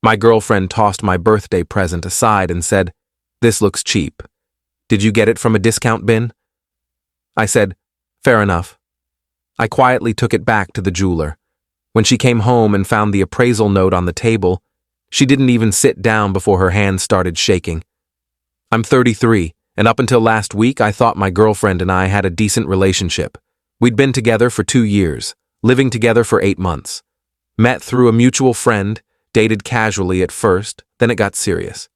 My girlfriend tossed my birthday present aside and said, "This looks cheap. Did you get it from a discount bin?" I said, "Fair enough." I quietly took it back to the jeweler. When she came home and found the appraisal note on the table, she didn't even sit down before her hands started shaking. I'm 33, and up until last week I thought my girlfriend and I had a decent relationship. We'd been together for 2 years, living together for 8 months. Met through a mutual friend, dated casually at first, then it got serious.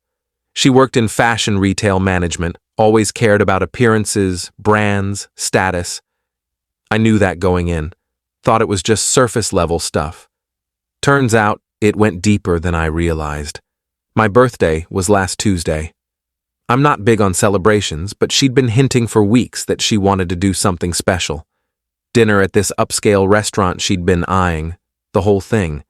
She worked in fashion retail management, always cared about appearances, brands, status. I knew that going in, thought it was just surface-level stuff. Turns out, it went deeper than I realized. My birthday was last Tuesday. I'm not big on celebrations, but she'd been hinting for weeks that she wanted to do something special. Dinner at this upscale restaurant she'd been eyeing, the whole thing.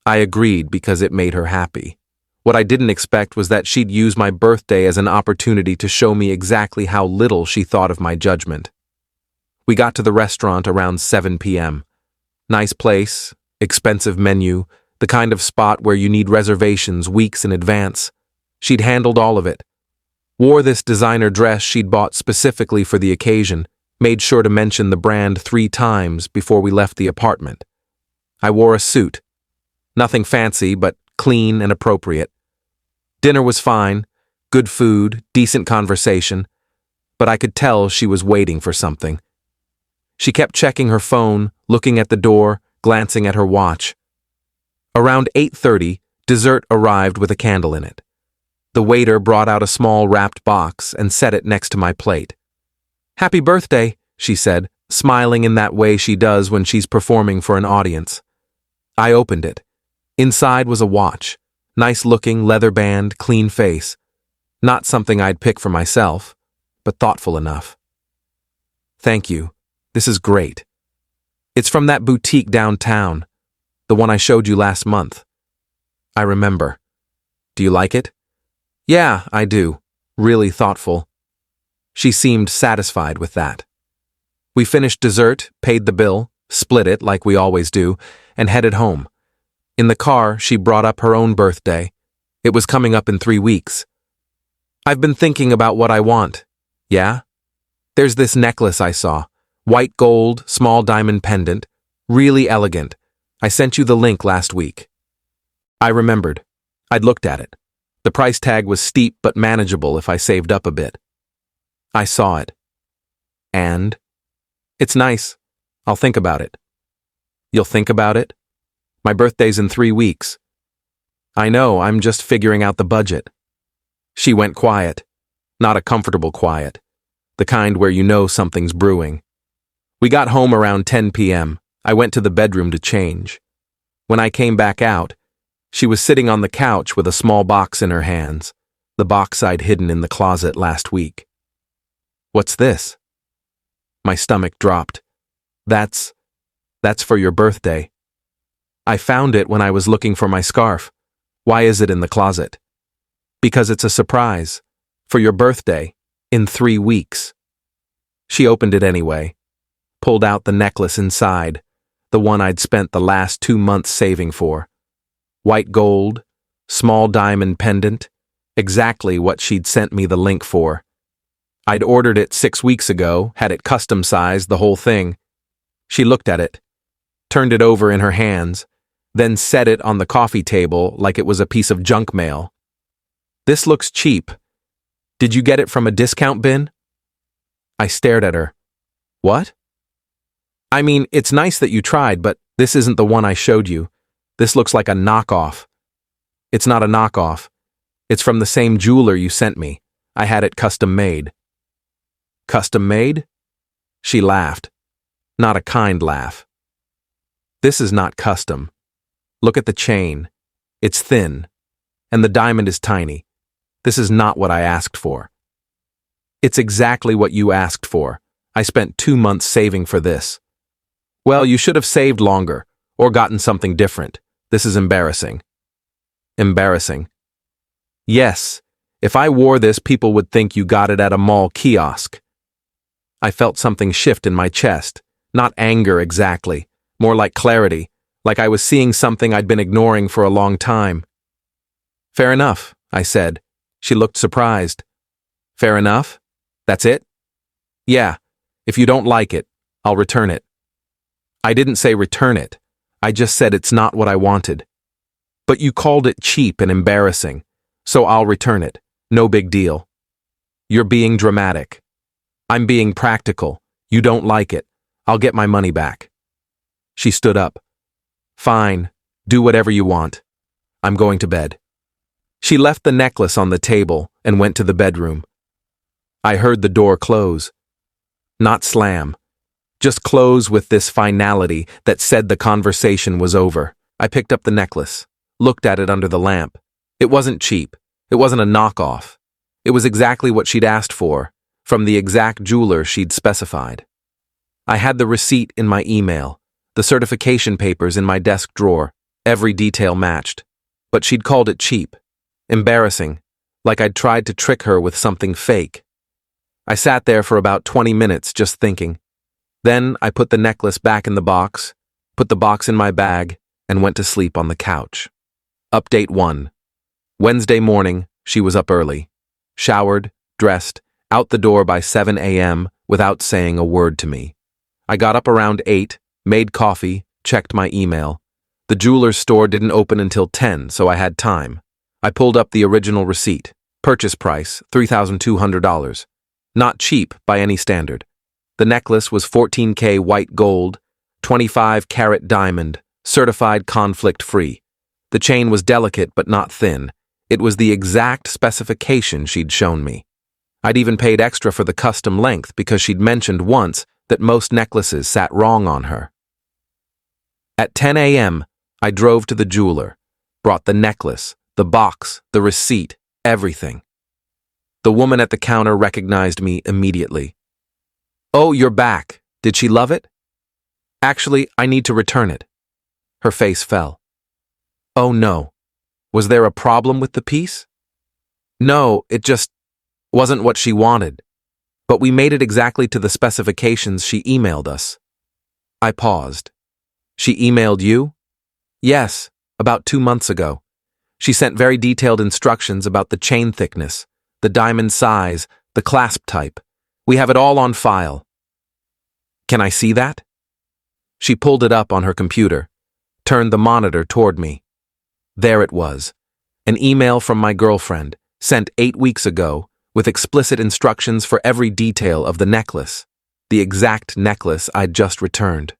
I agreed because it made her happy. What I didn't expect was that she'd use my birthday as an opportunity to show me exactly how little she thought of my judgment. We got to the restaurant around 7 p.m. Nice place, expensive menu, the kind of spot where you need reservations weeks in advance. She'd handled all of it. Wore this designer dress she'd bought specifically for the occasion, made sure to mention the brand 3 times before we left the apartment. I wore a suit. Nothing fancy, but clean and appropriate. Dinner was fine, good food, decent conversation, but I could tell she was waiting for something. She kept checking her phone, looking at the door, glancing at her watch. Around 8:30, dessert arrived with a candle in it. The waiter brought out a small wrapped box and set it next to my plate. "Happy birthday," she said, smiling in that way she does when she's performing for an audience. I opened it. Inside was a watch. Nice-looking leather band, clean face. Not something I'd pick for myself, but thoughtful enough. "Thank you. This is great. It's from that boutique downtown, the one I showed you last month." I remember. "Do you like it?" "Yeah, I do. Really thoughtful." She seemed satisfied with that. We finished dessert, paid the bill, split it like we always do, and headed home. In the car, she brought up her own birthday. It was coming up in 3 weeks. "I've been thinking about what I want." "Yeah?" "There's this necklace I saw. White gold, small diamond pendant. Really elegant. I sent you the link last week." I remembered. I'd looked at it. The price tag was steep but manageable if I saved up a bit. I saw it. "And?" "It's nice. I'll think about it." "You'll think about it?" "My birthday's in 3 weeks." "I know, I'm just figuring out the budget." She went quiet. Not a comfortable quiet. The kind where you know something's brewing. We got home around 10 p.m. I went to the bedroom to change. When I came back out, she was sitting on the couch with a small box in her hands, the box I'd hidden in the closet last week. "What's this?" My stomach dropped. That's for your birthday." "I found it when I was looking for my scarf. Why is it in the closet?" "Because it's a surprise. For your birthday, in 3 weeks." She opened it anyway. Pulled out the necklace inside, the one I'd spent the last 2 months saving for. White gold, small diamond pendant, exactly what she'd sent me the link for. I'd ordered it 6 weeks ago, had it custom-sized, the whole thing. She looked at it, turned it over in her hands, then set it on the coffee table like it was a piece of junk mail. "This looks cheap. Did you get it from a discount bin?" I stared at her. "What?" "I mean, it's nice that you tried, but this isn't the one I showed you. This looks like a knockoff." "It's not a knockoff. It's from the same jeweler you sent me. I had it custom made." "Custom made?" She laughed. Not a kind laugh. "This is not custom. Look at the chain. It's thin, and the diamond is tiny. This is not what I asked for." "It's exactly what you asked for. I spent 2 months saving for this." "Well, you should have saved longer, or gotten something different. This is embarrassing." "Embarrassing?" "Yes. If I wore this, people would think you got it at a mall kiosk." I felt something shift in my chest. Not anger exactly, more like clarity, like I was seeing something I'd been ignoring for a long time. Fair enough, I said. She looked surprised. Fair enough? That's it? Yeah. If you don't like it, I'll return it. I didn't say return it. I just said it's not what I wanted. But you called it cheap and embarrassing, so I'll return it. No big deal. You're being dramatic. I'm being practical. You don't like it. I'll get my money back. She stood up. Fine. Do whatever you want. I'm going to bed. She left the necklace on the table and went to the bedroom. I heard the door close. Not slam. Just close with this finality that said the conversation was over. I picked up the necklace, looked at it under the lamp. It wasn't cheap. It wasn't a knockoff. It was exactly what she'd asked for, from the exact jeweler she'd specified. I had the receipt in my email, the certification papers in my desk drawer. Every detail matched. But she'd called it cheap. Embarrassing, like I'd tried to trick her with something fake. I sat there for about 20 minutes just thinking. Then I put the necklace back in the box, put the box in my bag, and went to sleep on the couch. Update 1. Wednesday morning, she was up early. Showered, dressed, out the door by 7 a.m. without saying a word to me. I got up around 8, made coffee, checked my email. The jeweler's store didn't open until 10, so I had time. I pulled up the original receipt. Purchase price, $3,200. Not cheap by any standard. The necklace was 14K white gold, 25-carat diamond, certified conflict-free. The chain was delicate but not thin. It was the exact specification she'd shown me. I'd even paid extra for the custom length because she'd mentioned once that most necklaces sat wrong on her. At 10 a.m., I drove to the jeweler, brought the necklace, the box, the receipt, everything. The woman at the counter recognized me immediately. Oh, you're back. Did she love it? Actually, I need to return it. Her face fell. Oh no. Was there a problem with the piece? No, it just wasn't what she wanted. But we made it exactly to the specifications she emailed us. I paused. She emailed you? Yes, about 2 months ago. She sent very detailed instructions about the chain thickness, the diamond size, the clasp type. We have it all on file. Can I see that? She pulled it up on her computer, turned the monitor toward me. There it was, an email from my girlfriend, sent 8 weeks ago, with explicit instructions for every detail of the necklace, the exact necklace I'd just returned.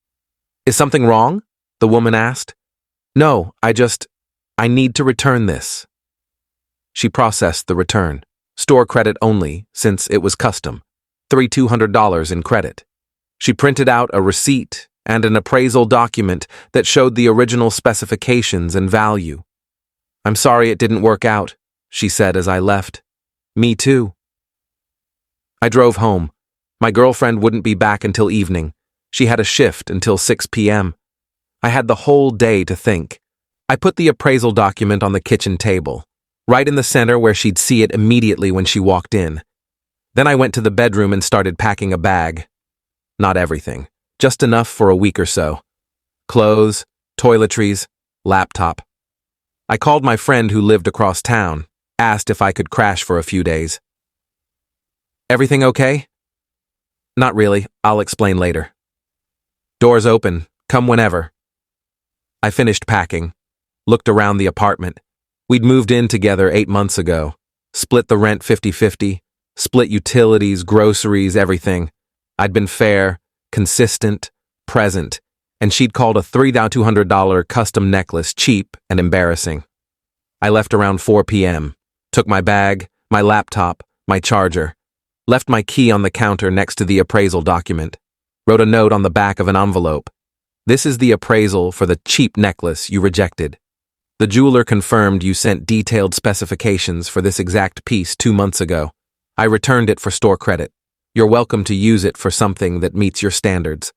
Is something wrong? The woman asked. No, I need to return this. She processed the return. Store credit only, since it was custom. $3,200 in credit. She printed out a receipt and an appraisal document that showed the original specifications and value. I'm sorry it didn't work out, she said as I left. Me too. I drove home. My girlfriend wouldn't be back until evening. She had a shift until 6 p.m. I had the whole day to think. I put the appraisal document on the kitchen table, right in the center where she'd see it immediately when she walked in. Then I went to the bedroom and started packing a bag. Not everything, just enough for a week or so. Clothes, toiletries, laptop. I called my friend who lived across town, asked if I could crash for a few days. Everything okay? Not really, I'll explain later. Doors open, come whenever. I finished packing, looked around the apartment. We'd moved in together 8 months ago, split the rent 50-50, split utilities, groceries, everything. I'd been fair, consistent, present, and she'd called a $3,200 custom necklace cheap and embarrassing. I left around 4 p.m., took my bag, my laptop, my charger, left my key on the counter next to the appraisal document, wrote a note on the back of an envelope. This is the appraisal for the cheap necklace you rejected. The jeweler confirmed you sent detailed specifications for this exact piece 2 months ago. I returned it for store credit. You're welcome to use it for something that meets your standards.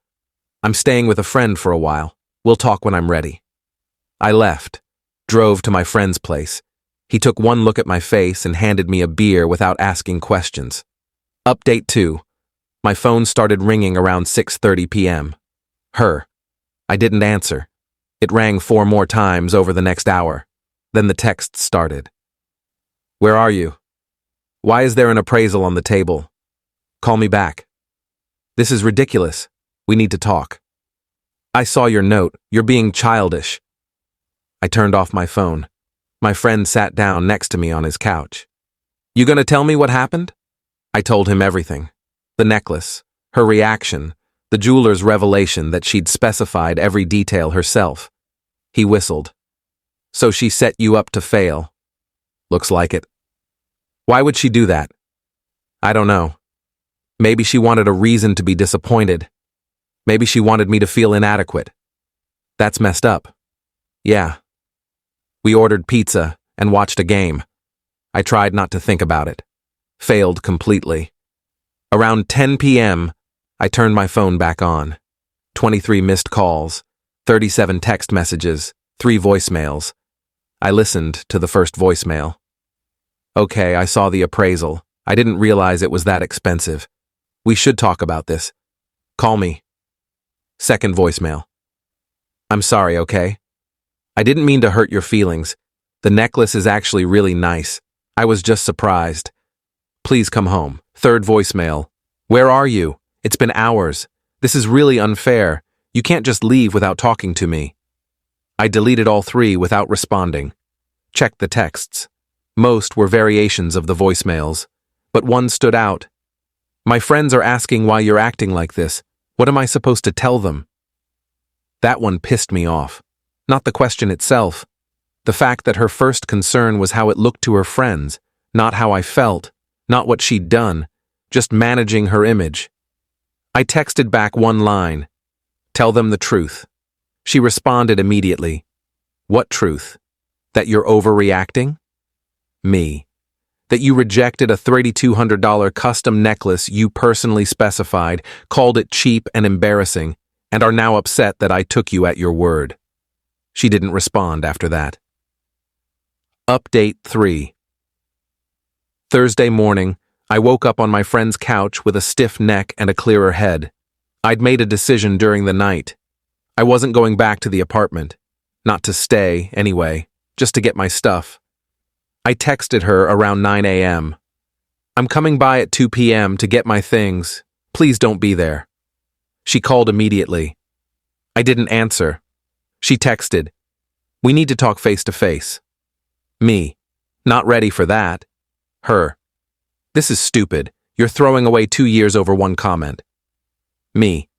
I'm staying with a friend for a while. We'll talk when I'm ready. I left, drove to my friend's place. He took one look at my face and handed me a beer without asking questions. Update 2. My phone started ringing around 6:30 p.m. Her. I didn't answer. It rang 4 more times over the next hour. Then the texts started. Where are you? Why is there an appraisal on the table? Call me back. This is ridiculous. We need to talk. I saw your note. You're being childish. I turned off my phone. My friend sat down next to me on his couch. You gonna tell me what happened? I told him everything. The necklace, her reaction, the jeweler's revelation that she'd specified every detail herself. He whistled. So she set you up to fail. Looks like it. Why would she do that? I don't know. Maybe she wanted a reason to be disappointed. Maybe she wanted me to feel inadequate. That's messed up. Yeah. We ordered pizza and watched a game. I tried not to think about it. Failed completely. Around 10 p.m., I turned my phone back on. 23 missed calls, 37 text messages, 3 voicemails. I listened to the first voicemail. Okay, I saw the appraisal. I didn't realize it was that expensive. We should talk about this. Call me. Second voicemail. I'm sorry, okay? I didn't mean to hurt your feelings. The necklace is actually really nice. I was just surprised. Please come home. Third voicemail. Where are you? It's been hours. This is really unfair. You can't just leave without talking to me. I deleted all 3 without responding. Checked the texts. Most were variations of the voicemails, but one stood out. My friends are asking why you're acting like this. What am I supposed to tell them? That one pissed me off. Not the question itself. The fact that her first concern was how it looked to her friends, not how I felt, not what she'd done, just managing her image. I texted back one line. Tell them the truth. She responded immediately. What truth? That you're overreacting? Me. That you rejected a $3,200 custom necklace you personally specified, called it cheap and embarrassing, and are now upset that I took you at your word. She didn't respond after that. Update 3. Thursday morning, I woke up on my friend's couch with a stiff neck and a clearer head. I'd made a decision during the night. I wasn't going back to the apartment. Not to stay, anyway, just to get my stuff. I texted her around 9 a.m. I'm coming by at 2 p.m. to get my things. Please don't be there. She called immediately. I didn't answer. She texted, we need to talk face to face. Me, not ready for that. Her, this is stupid. You're throwing away 2 years over one comment. Me,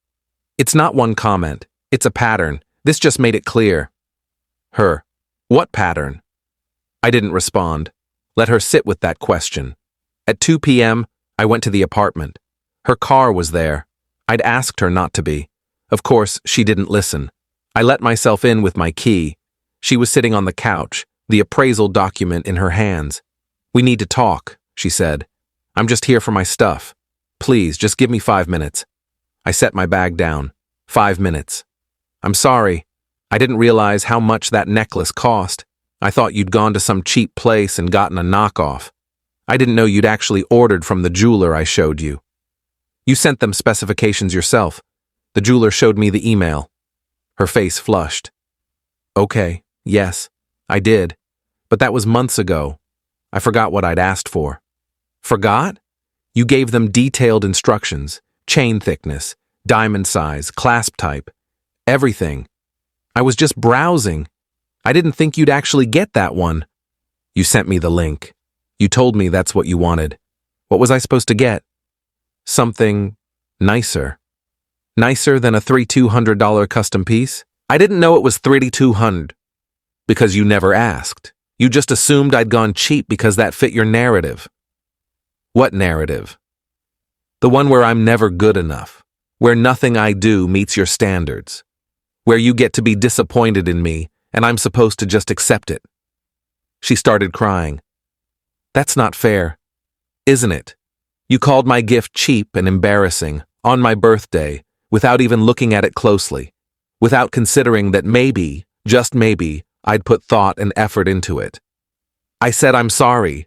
it's not one comment. It's a pattern. This just made it clear. Her, what pattern? I didn't respond. Let her sit with that question. At 2 p.m., I went to the apartment. Her car was there. I'd asked her not to be. Of course, she didn't listen. I let myself in with my key. She was sitting on the couch, the appraisal document in her hands. We need to talk, she said. I'm just here for my stuff. Please, just give me 5 minutes. I set my bag down. 5 minutes. I'm sorry. I didn't realize how much that necklace cost. I thought you'd gone to some cheap place and gotten a knockoff. I didn't know you'd actually ordered from the jeweler I showed you. You sent them specifications yourself. The jeweler showed me the email. Her face flushed. Okay, yes, I did. But that was months ago. I forgot what I'd asked for. Forgot? You gave them detailed instructions, chain thickness, diamond size, clasp type, everything. I was just browsing. I didn't think you'd actually get that one. You sent me the link. You told me that's what you wanted. What was I supposed to get? Something nicer. Nicer than a $3,200 custom piece? I didn't know it was $3,200 because you never asked. You just assumed I'd gone cheap because that fit your narrative. What narrative? The one where I'm never good enough, where nothing I do meets your standards, where you get to be disappointed in me and I'm supposed to just accept it. She started crying. That's not fair, isn't it? You called my gift cheap and embarrassing on my birthday without even looking at it closely, without considering that maybe, just maybe, I'd put thought and effort into it. I said I'm sorry.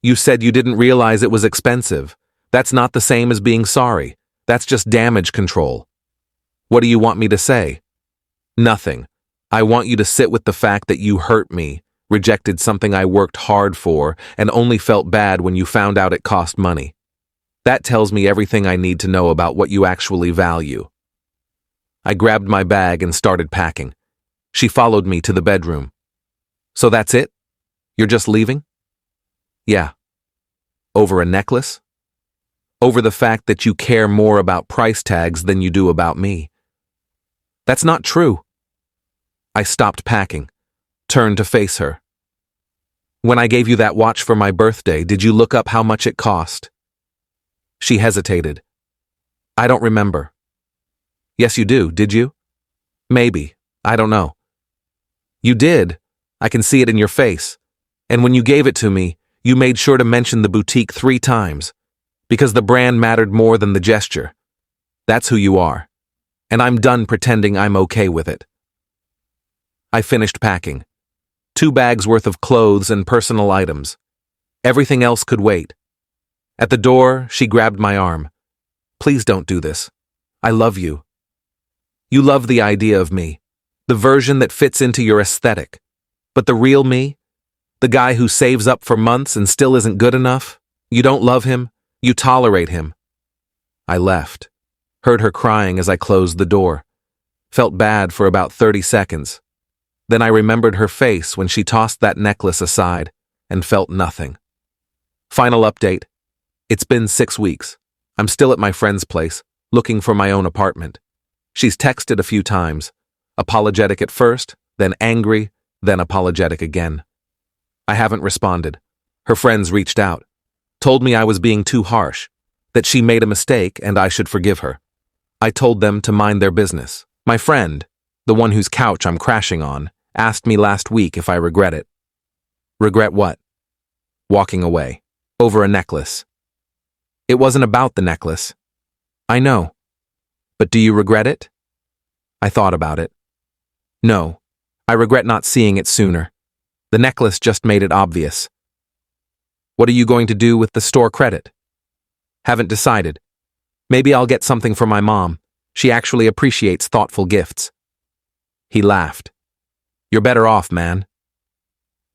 You said you didn't realize it was expensive. That's not the same as being sorry. That's just damage control. What do you want me to say? Nothing. I want you to sit with the fact that you hurt me, Rejected something I worked hard for and only felt bad when you found out it cost money. That tells me everything I need to know about what you actually value. I grabbed my bag and started packing. She followed me to the bedroom. So that's it? You're just leaving? Yeah. Over a necklace? Over the fact that you care more about price tags than you do about me. That's not true. I stopped packing, turned to face her. When I gave you that watch for my birthday, did you look up how much it cost? She hesitated. I don't remember. Yes, you do, did you? Maybe. I don't know. You did. I can see it in your face. And when you gave it to me, you made sure to mention the boutique 3 times, because the brand mattered more than the gesture. That's who you are. And I'm done pretending I'm okay with it. I finished packing. 2 bags worth of clothes and personal items. Everything else could wait. At the door, she grabbed my arm. Please don't do this. I love you. You love the idea of me, the version that fits into your aesthetic. But the real me, the guy who saves up for months and still isn't good enough, you don't love him, you tolerate him. I left, heard her crying as I closed the door, felt bad for about 30 seconds. Then I remembered her face when she tossed that necklace aside and felt nothing. Final update. It's been 6 weeks. I'm still at my friend's place, looking for my own apartment. She's texted a few times, apologetic at first, then angry, then apologetic again. I haven't responded. Her friends reached out, told me I was being too harsh, that she made a mistake and I should forgive her. I told them to mind their business. My friend, the one whose couch I'm crashing on, asked me last week if I regret it. Regret what? Walking away. Over a necklace. It wasn't about the necklace. I know. But do you regret it? I thought about it. No, I regret not seeing it sooner. The necklace just made it obvious. What are you going to do with the store credit? Haven't decided. Maybe I'll get something for my mom. She actually appreciates thoughtful gifts. He laughed. You're better off, man.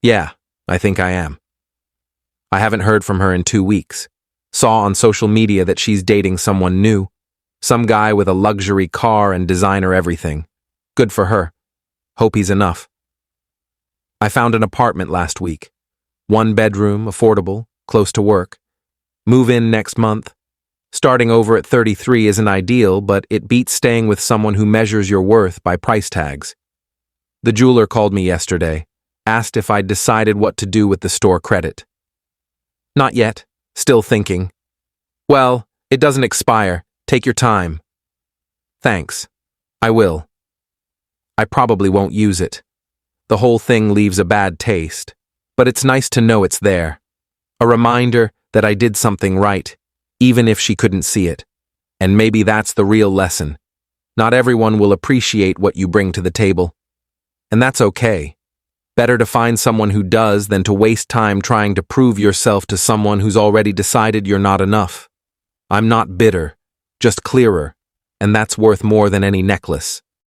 Yeah, I think I am. I haven't heard from her in 2 weeks. Saw on social media that she's dating someone new. Some guy with a luxury car and designer everything. Good for her. Hope he's enough. I found an apartment last week. 1 bedroom, affordable, close to work. Move in next month. Starting over at 33 isn't ideal, but it beats staying with someone who measures your worth by price tags. The jeweler called me yesterday, asked if I'd decided what to do with the store credit. Not yet. Still thinking. Well, it doesn't expire. Take your time. Thanks. I will. I probably won't use it. The whole thing leaves a bad taste, but it's nice to know it's there. A reminder that I did something right, even if she couldn't see it. And maybe that's the real lesson. Not everyone will appreciate what you bring to the table. And that's okay. Better to find someone who does than to waste time trying to prove yourself to someone who's already decided you're not enough. I'm not bitter, just clearer, and that's worth more than any necklace.